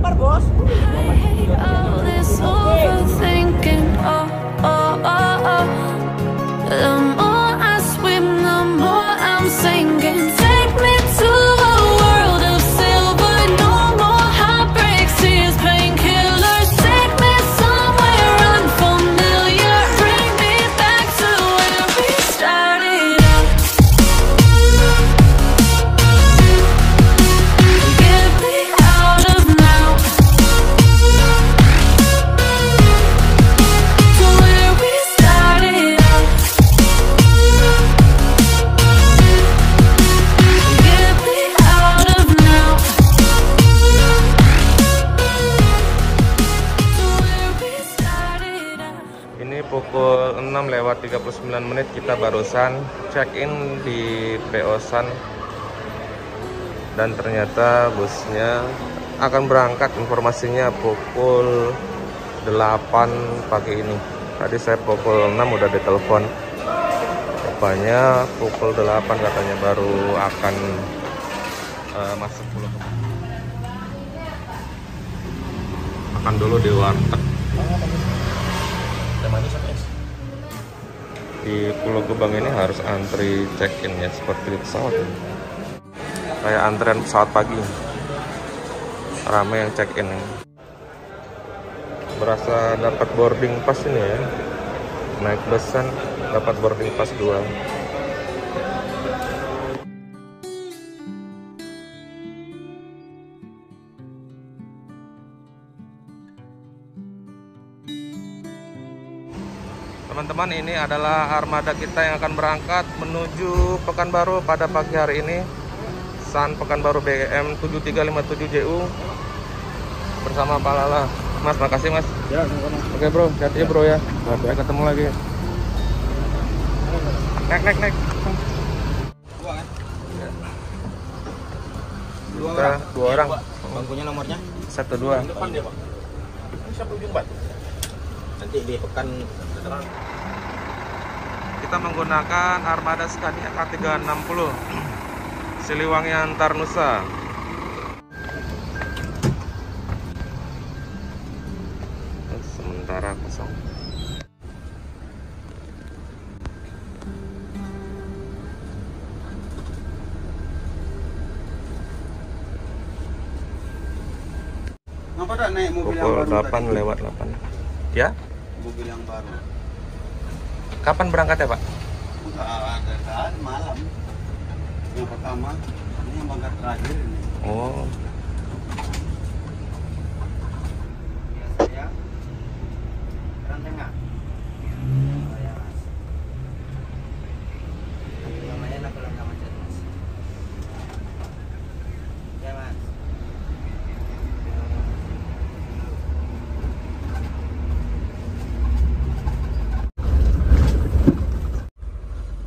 lempar bos. All this overthinking, oh, oh, oh, oh. The more I swim, the more I'm sinking. Take me to a world of silver, no more heartbreaks, tears, painkillers. Take me somewhere unfamiliar, bring me back to where we started out. Get me out of now, to where we started out. Get me out of now, to where we started out. Ini pukul 6:39 kita barusan check-in di PO San dan ternyata busnya akan berangkat informasinya pukul 8 pagi ini. Tadi saya pukul 6 udah ditelepon. Rupanya pukul 8 katanya baru akan masuk Pulau Gebang. Makan dulu di warteg. Di Pulau Gebang ini harus antri check-in ya, seperti di pesawat. Kayak antrian pesawat pagi. Ramai yang check-in. Berasa dapat boarding pass ini ya. Naik besan dapat boarding pass 2. Teman-teman, ini adalah armada kita yang akan berangkat menuju Pekanbaru pada pagi hari ini. San Pekanbaru BM 7357JU bersama Pak Lala. Mas, makasih Mas. Ya, sama-sama. Oke bro, hati-hati bro ya. Sampai ketemu lagi. Naik. Dua kan? Ya. Dua Kita orang. 2 orang. Bangkunya nomornya? 1-2. Depan dia, Pak. Ini siapa ujung batu? Nanti di pekan Kita menggunakan armada Scania K360 Siliwangi antar Nusa. Sementara kosong. Ngapa dah naik mobil yang Pukul baru 8 tadi? lewat 8. Ya? Mobil yang baru. Kapan berangkat ya Pak? Ada kan malam. Yang pertama, ini yang bangkat terakhir ini. Oh, Saya Jalan Tengah. Oh ya Mas. Lumayan aku langkah macet Mas. Ya Mas.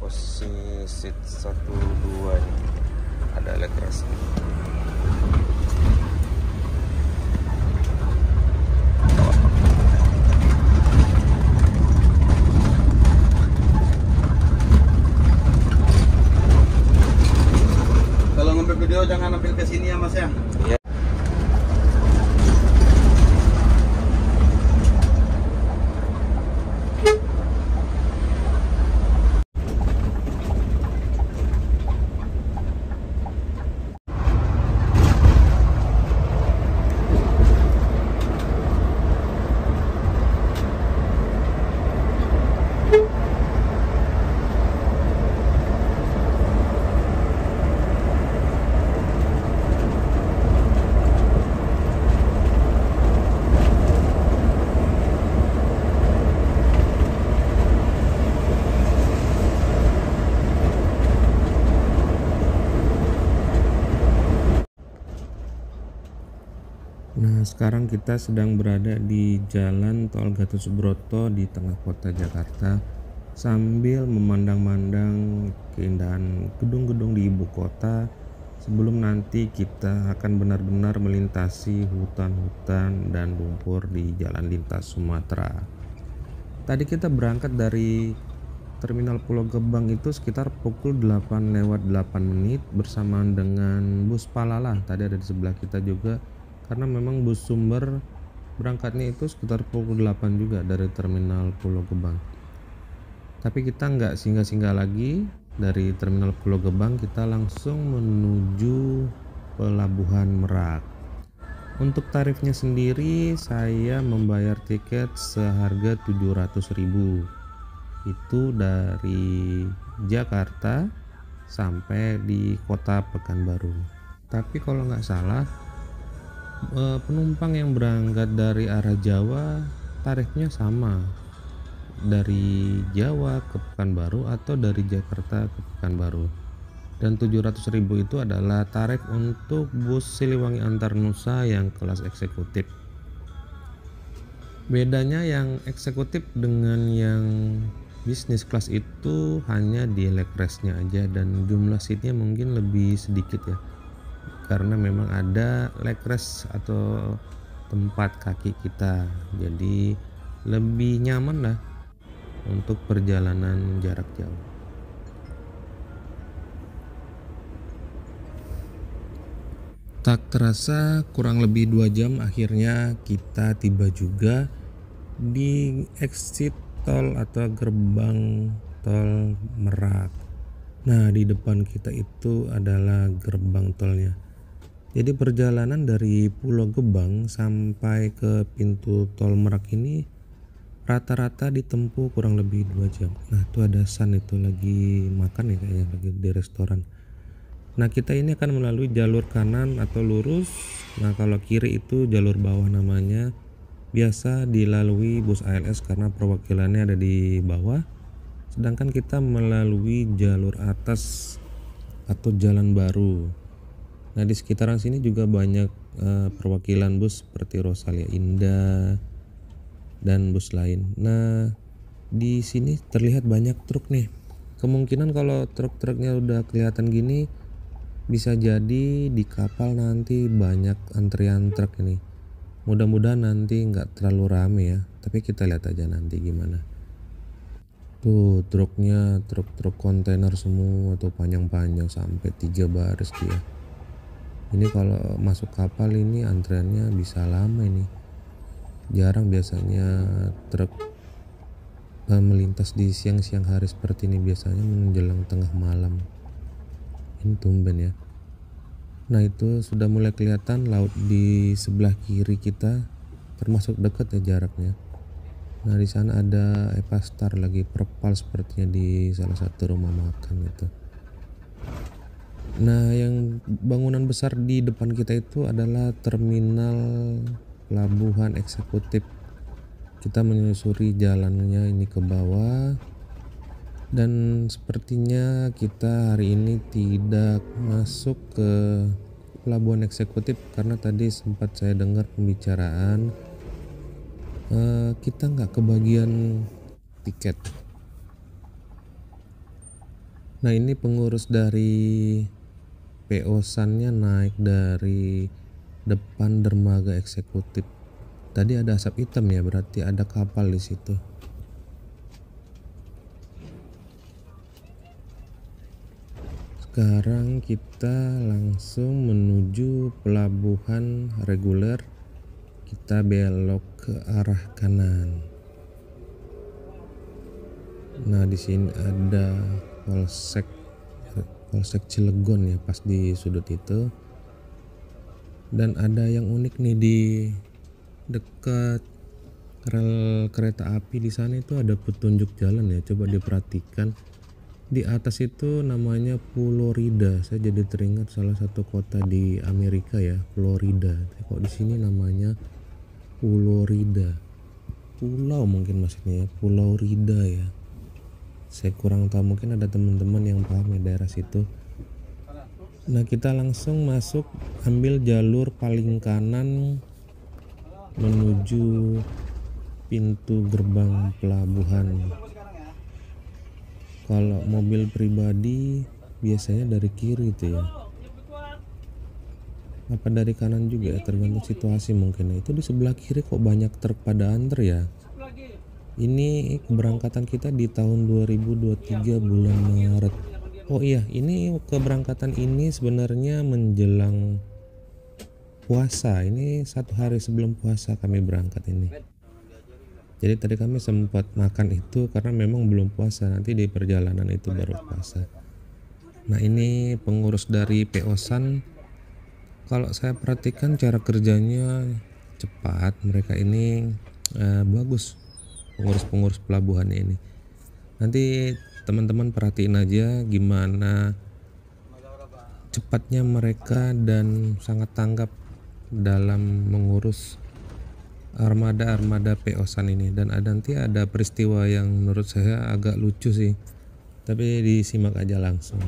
posisi seat 1-2 ini ada elektris. Kalau ngambil video jangan ambil ke sini ya Mas ya. Ya. Nah, sekarang kita sedang berada di Jalan Tol Gatot Subroto di tengah kota Jakarta sambil memandang-mandang keindahan gedung-gedung di ibu kota sebelum nanti kita akan benar-benar melintasi hutan-hutan dan lumpur di jalan lintas Sumatera. Tadi kita berangkat dari Terminal Pulau Gebang itu sekitar pukul 8 lewat 8 menit bersamaan dengan bus Palala. Tadi ada di sebelah kita juga karena memang bus sumber berangkatnya itu sekitar pukul 8 juga dari terminal Pulau Gebang. Tapi kita nggak singgah-singgah lagi. Dari terminal Pulau Gebang kita langsung menuju Pelabuhan Merak. Untuk tarifnya sendiri saya membayar tiket seharga 700.000. Itu dari Jakarta sampai di kota Pekanbaru. Tapi kalau nggak salah penumpang yang berangkat dari arah Jawa tarifnya sama, dari Jawa ke Pekanbaru atau dari Jakarta ke Pekanbaru. Dan 700.000 itu adalah tarif untuk bus Siliwangi Antarnusa yang kelas eksekutif. Bedanya yang eksekutif dengan yang bisnis kelas itu hanya di leg restnya aja, dan jumlah seatnya mungkin lebih sedikit ya, karena memang ada leg rest atau tempat kaki kita, jadi lebih nyaman lah untuk perjalanan jarak jauh. Tak terasa kurang lebih 2 jam akhirnya kita tiba juga di exit tol atau gerbang tol Merak. Nah, di depan kita itu adalah gerbang tolnya. Jadi perjalanan dari Pulau Gebang sampai ke pintu tol Merak ini rata-rata ditempuh kurang lebih 2 jam. Nah, itu ada San itu lagi makan ya, kayaknya lagi di restoran. Nah, kita ini akan melalui jalur kanan atau lurus. Nah, kalau kiri itu jalur bawah namanya. Biasa dilalui bus ALS karena perwakilannya ada di bawah. Sedangkan kita melalui jalur atas atau jalan baru. Nah, di sekitaran sini juga banyak perwakilan bus seperti Rosalia Indah dan bus lain. Nah, di sini terlihat banyak truk nih. Kemungkinan kalau truk-truknya udah kelihatan gini, bisa jadi di kapal nanti banyak antrian truk ini. Mudah-mudahan nanti nggak terlalu rame ya, tapi kita lihat aja nanti gimana. Tuh truknya truk-truk kontainer semua tuh, panjang-panjang sampai 3 baris dia. Ini kalau masuk kapal ini antriannya bisa lama ini. Jarang biasanya truk melintas di siang-siang hari seperti ini, biasanya menjelang tengah malam. Ini tumben ya. Nah, itu sudah mulai kelihatan laut di sebelah kiri kita, termasuk dekat ya jaraknya. Nah, di sana ada Epastar lagi perpal sepertinya di salah satu rumah makan gitu. Nah, yang bangunan besar di depan kita itu adalah terminal pelabuhan eksekutif. Kita menyusuri jalannya ini ke bawah. Dan sepertinya kita hari ini tidak masuk ke pelabuhan eksekutif karena tadi sempat saya dengar pembicaraan kita nggak kebagian tiket. Nah, ini pengurus dari PO San-nya naik dari depan dermaga eksekutif. Tadi ada asap hitam ya, berarti ada kapal di situ. Sekarang kita langsung menuju pelabuhan reguler. Kita belok ke arah kanan. Nah, di sini ada Polsek Cilegon ya, pas di sudut itu. Dan ada yang unik nih di dekat rel kereta api di sana itu ada petunjuk jalan ya. Coba diperhatikan. Di atas itu namanya Florida. Saya jadi teringat salah satu kota di Amerika ya, Florida. Kok di sini namanya Florida? Pulau mungkin maksudnya ya, Pulau Rida ya. Saya kurang tahu, mungkin ada teman-teman yang paham ya daerah situ. Nah, kita langsung masuk, ambil jalur paling kanan menuju pintu gerbang pelabuhan. Kalau mobil pribadi biasanya dari kiri itu ya, apa dari kanan juga ya, tergantung situasi mungkin. Itu di sebelah kiri kok banyak truk pada antri ya. Ini keberangkatan kita di tahun 2023 bulan Maret. Oh iya, ini keberangkatan ini sebenarnya menjelang puasa. Ini 1 hari sebelum puasa kami berangkat ini. Jadi tadi kami sempat makan itu karena memang belum puasa, nanti di perjalanan itu baru puasa. Nah ini pengurus dari PO-san, kalau saya perhatikan cara kerjanya cepat. Mereka ini bagus, pengurus-pengurus pelabuhan ini. Nanti teman-teman perhatiin aja gimana cepatnya mereka dan sangat tanggap dalam mengurus armada-armada PO-san ini. Dan nanti ada peristiwa yang menurut saya agak lucu sih, tapi disimak aja langsung.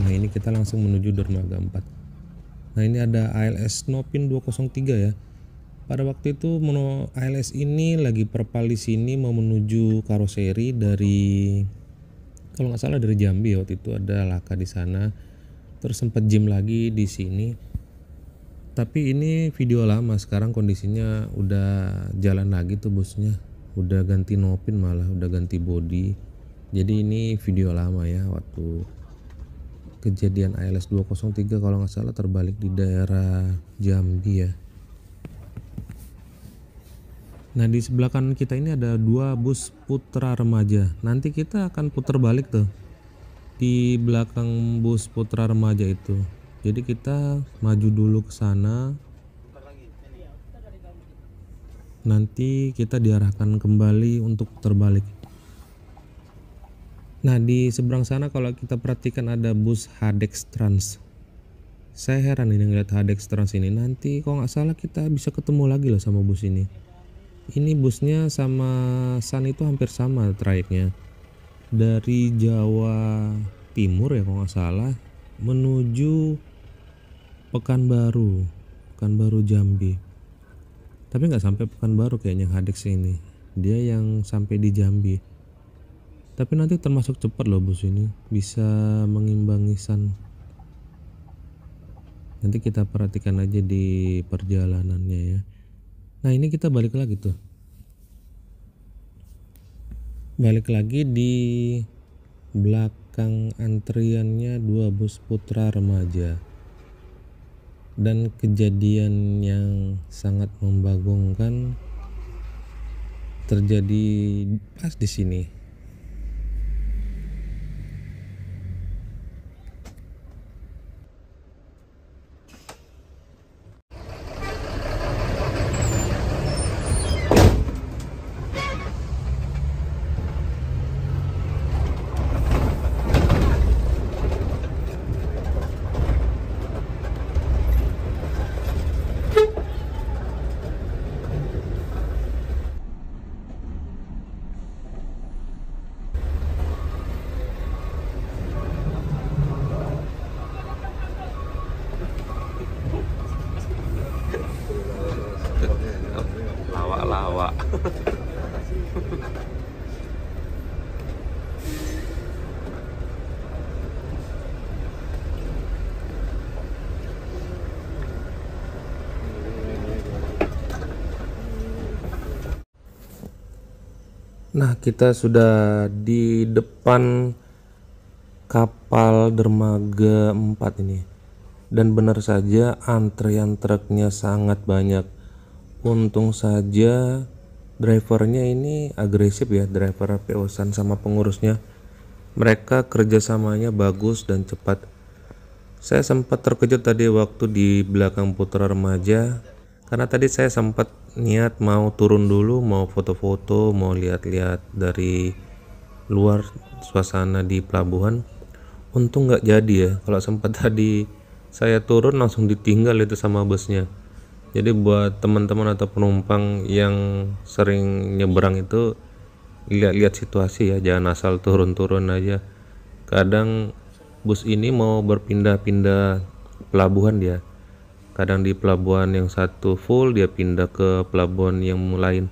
Nah ini kita langsung menuju dermaga 4. Nah ini ada ALS Nopin 203 ya. Pada waktu itu ALS ini lagi perpal di sini mau menuju karoseri dari, kalau nggak salah dari Jambi. Waktu itu ada laka di sana, terus sempat gym lagi di sini. Tapi ini video lama, sekarang kondisinya udah jalan lagi tuh busnya, udah ganti nopin, malah udah ganti body. Jadi ini video lama ya, waktu kejadian ALS 203 kalau nggak salah terbalik di daerah Jambi ya. Nah di sebelah kanan kita ini ada 2 bus putra remaja. Nanti kita akan putar balik tuh di belakang bus putra remaja itu. Jadi kita maju dulu ke sana, nanti kita diarahkan kembali untuk terbalik. Nah di seberang sana kalau kita perhatikan ada bus Hadex Trans. Saya heran ini ngeliat Hadex Trans ini. Nanti kalau nggak salah kita bisa ketemu lagi loh sama bus ini. Ini busnya sama San itu hampir sama trayeknya. Dari Jawa Timur ya kalau nggak salah menuju Pekanbaru Jambi. Tapi nggak sampai Pekanbaru kayaknya Hadex ini, dia yang sampai di Jambi. Tapi nanti termasuk cepat loh bus ini, bisa mengimbangi San. Nanti kita perhatikan aja di perjalanannya ya. Nah ini kita balik lagi tuh, balik lagi di belakang antriannya 2 bus putra remaja. Dan kejadian yang sangat membagongkan terjadi pas di sini. Lawak-lawak. Nah kita sudah di depan kapal dermaga 4 ini, dan benar saja antrean truknya sangat banyak. Untung saja drivernya ini agresif ya, driver PO-san sama pengurusnya. Mereka kerjasamanya bagus dan cepat. Saya sempat terkejut tadi waktu di belakang putra remaja, karena tadi saya sempat niat mau turun dulu, mau foto-foto, mau lihat-lihat dari luar suasana di pelabuhan. Untung nggak jadi ya, kalau sempat tadi saya turun langsung ditinggal itu sama busnya. Jadi buat teman-teman atau penumpang yang sering nyeberang itu, lihat-lihat situasi ya, jangan asal turun-turun aja. Kadang bus ini mau berpindah-pindah pelabuhan dia. Kadang di pelabuhan yang satu full dia pindah ke pelabuhan yang lain,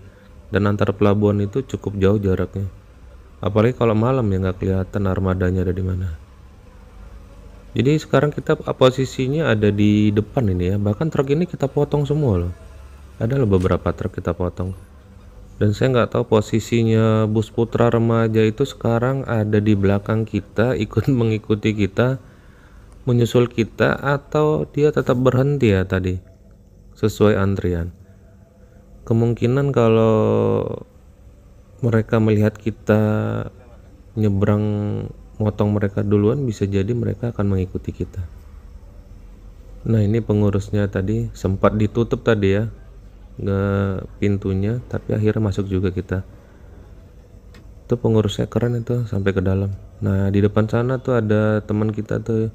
dan antar pelabuhan itu cukup jauh jaraknya. Apalagi kalau malam ya nggak kelihatan armadanya ada di mana. Jadi sekarang kita posisinya ada di depan ini ya, bahkan truk ini kita potong semua loh. Ada loh beberapa truk kita potong. Dan saya nggak tahu posisinya bus putra remaja itu sekarang ada di belakang kita, ikut mengikuti kita, menyusul kita, atau dia tetap berhenti ya tadi. sesuai antrian. Kemungkinan kalau mereka melihat kita nyebrang motong mereka duluan, bisa jadi mereka akan mengikuti kita. Nah, ini pengurusnya tadi sempat ditutup tadi ya, nggak pintunya, tapi akhirnya masuk juga kita. Itu pengurusnya keren itu, sampai ke dalam. Nah, di depan sana tuh ada teman kita tuh,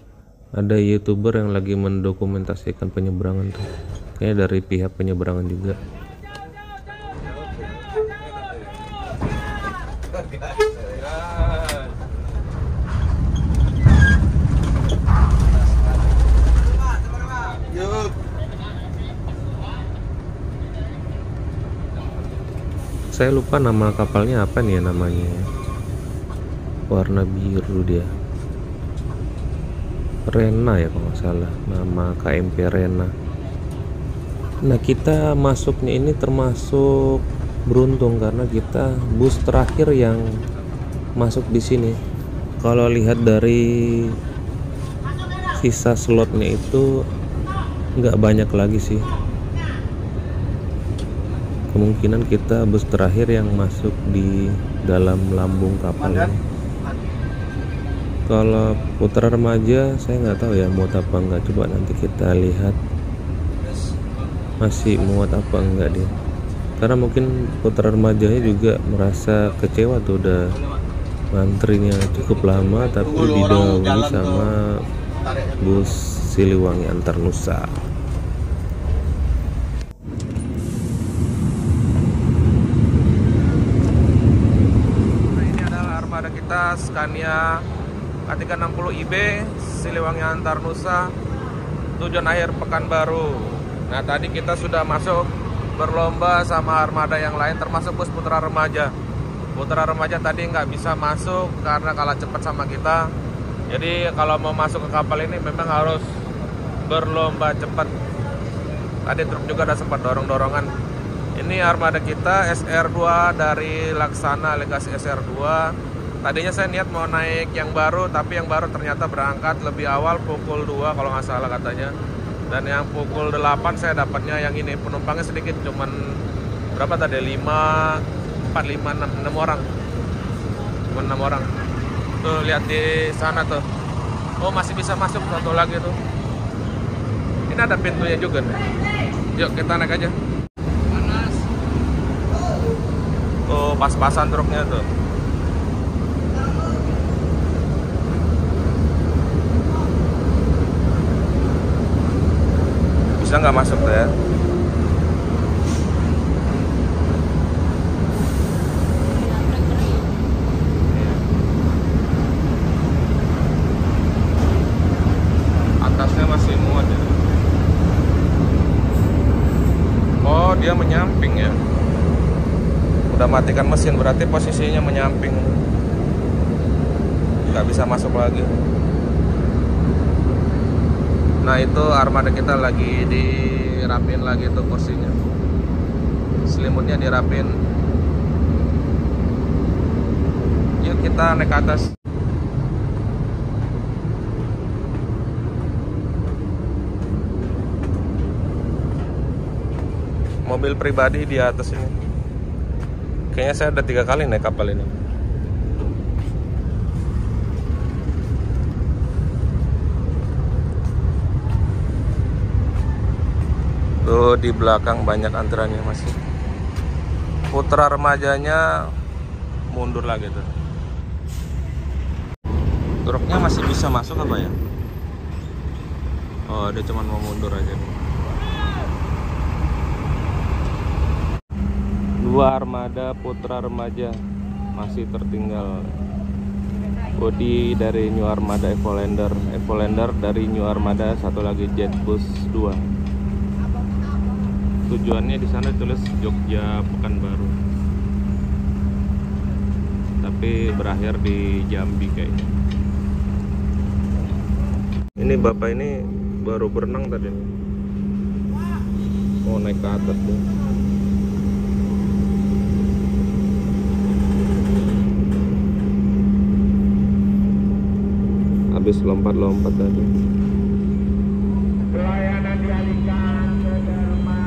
ada YouTuber yang lagi mendokumentasikan penyeberangan tuh, kayaknya dari pihak penyeberangan juga. Saya lupa nama kapalnya apa nih ya namanya, warna biru dia, Rena ya kalau nggak salah, nama KMP Rena. Nah, kita masuknya ini termasuk beruntung karena kita bus terakhir yang masuk di sini. Kalau lihat dari sisa slotnya itu nggak banyak lagi sih. Kemungkinan kita bus terakhir yang masuk di dalam lambung kapal ini. Kalau Putra Remaja saya nggak tahu ya muat apa enggak, coba nanti kita lihat masih muat apa enggak dia, karena mungkin Putra Remajanya juga merasa kecewa tuh, udah ngantrinya cukup lama tapi didahului sama bus Siliwangi Antar Nusa. Armada kita Scania K360 IB Siliwangi Antar Nusa, tujuan akhir Pekanbaru. Nah, tadi kita sudah masuk berlomba sama armada yang lain termasuk bus Putra Remaja. Putra Remaja tadi nggak bisa masuk karena kalah cepat sama kita. Jadi kalau mau masuk ke kapal ini memang harus berlomba cepat. Tadi truk juga ada sempat dorong-dorongan. Ini armada kita SR2 dari Laksana Legasi SR2. Tadinya saya niat mau naik yang baru, tapi yang baru ternyata berangkat lebih awal pukul 2 kalau nggak salah katanya. Dan yang pukul 8 saya dapatnya yang ini, penumpangnya sedikit, cuman berapa tadi? 5, 4, 5, 6 orang. Cuman 6 orang. Tuh lihat di sana tuh. Oh, masih bisa masuk satu lagi tuh. Ini ada pintunya juga nih. Yuk kita naik aja. Tuh pas-pasan truknya tuh. Bisa nggak masuk tuh ya? Atasnya masih muat ya. Oh, dia menyamping ya. Udah matikan mesin, berarti posisinya menyamping, nggak bisa masuk lagi. Nah, itu armada kita lagi dirapin lagi tuh kursinya, selimutnya dirapin. Yuk kita naik ke atas. Mobil pribadi di atas ini. Kayaknya saya udah 3 kali naik kapal ini. Tuh di belakang banyak antreannya masih. Putra Remajanya mundur lagi tuh. Truknya masih bisa masuk apa ya? Oh, dia cuma mau mundur aja nih. 2 armada Putra Remaja masih tertinggal. Bodi dari New Armada Evolander, Evolander dari New Armada, satu lagi Jetbus 2. Tujuannya di sana tulis Jogja Pekanbaru, tapi berakhir di Jambi kayaknya. Ini bapak ini baru berenang tadi. Oh, naik ke atas tuh. Habis lompat-lompat tadi. Pelayanan dialihkan ke dermaga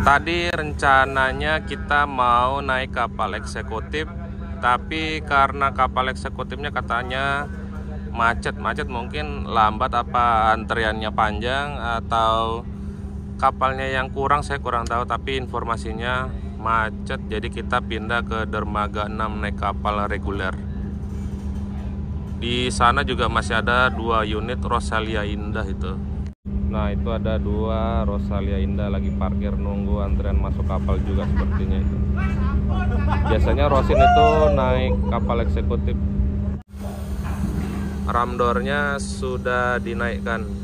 Tadi rencananya kita mau naik kapal eksekutif, tapi karena kapal eksekutifnya katanya macet mungkin lambat, apa antriannya panjang atau kapalnya yang kurang, saya kurang tahu, tapi informasinya macet, jadi kita pindah ke dermaga 6 naik kapal reguler. Di sana juga masih ada 2 unit Rosalia Indah itu. Nah, itu ada 2 Rosalia Indah lagi parkir nunggu antrian masuk kapal juga sepertinya itu. Biasanya Rosin itu naik kapal eksekutif. Ramdornya sudah dinaikkan.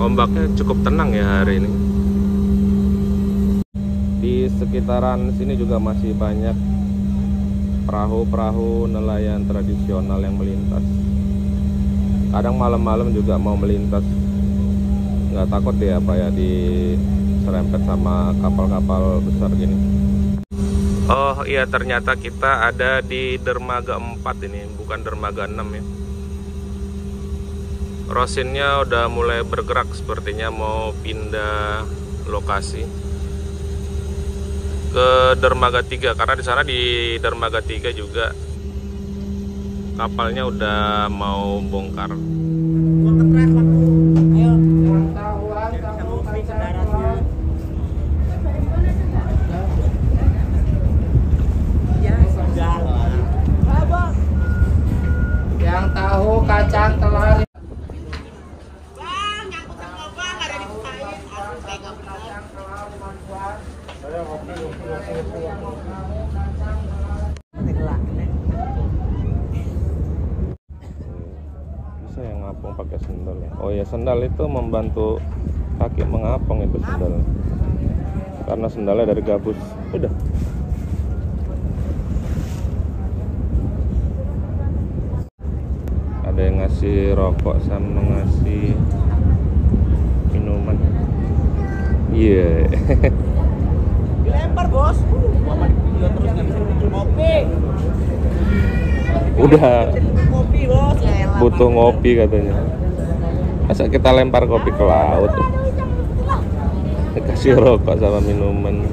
Ombaknya cukup tenang ya hari ini. Di sekitaran sini juga masih banyak perahu-perahu nelayan tradisional yang melintas. Kadang malam-malam juga mau melintas. Nggak takut ya apa ya diserempet sama kapal-kapal besar gini. Oh iya, ternyata kita ada di dermaga 4 ini, bukan dermaga 6 ya. Rosinnya udah mulai bergerak, sepertinya mau pindah lokasi ke dermaga 3, karena di sana di dermaga 3 juga kapalnya udah mau bongkar. Yang tahu kacang telur. Bisa yang ngapung pakai sendal ya. Oh ya, sendal itu membantu kaki mengapung itu sendal. Karena sendalnya dari gabus. Udah. Ada yang ngasih rokok sama ngasih minuman. Iya. Yeah. Dilempar bos. Mama di video terus nggak bisa bikin kopi. Udah. Kopi bos. Butuh ngopi katanya. Masa kita lempar kopi ke laut? Kasih rokok sama minuman.